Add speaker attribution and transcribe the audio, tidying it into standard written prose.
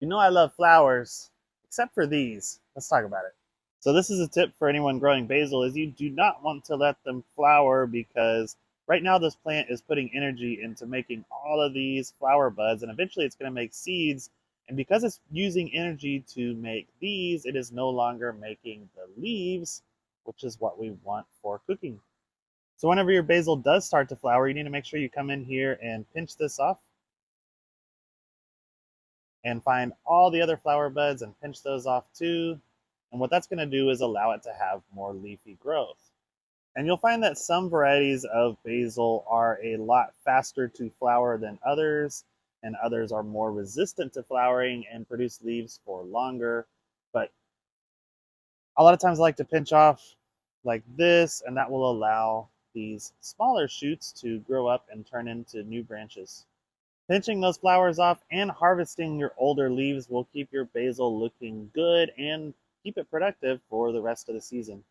Speaker 1: You know I love flowers, except for these. Let's talk about it. So this is a tip for anyone growing basil is you do not want to let them flower because right now this plant is putting energy into making all of these flower buds and eventually it's going to make seeds. And because it's using energy to make these, it is no longer making the leaves, which is what we want for cooking. So whenever your basil does start to flower, you need to make sure you come in here and pinch this off and find all the other flower buds and pinch those off too. And what that's going to do is allow it to have more leafy growth. And you'll find that some varieties of basil are a lot faster to flower than others, and others are more resistant to flowering and produce leaves for longer. But a lot of times I like to pinch off like this, and that will allow these smaller shoots to grow up and turn into new branches. Pinching those flowers off and harvesting your older leaves will keep your basil looking good and keep it productive for the rest of the season.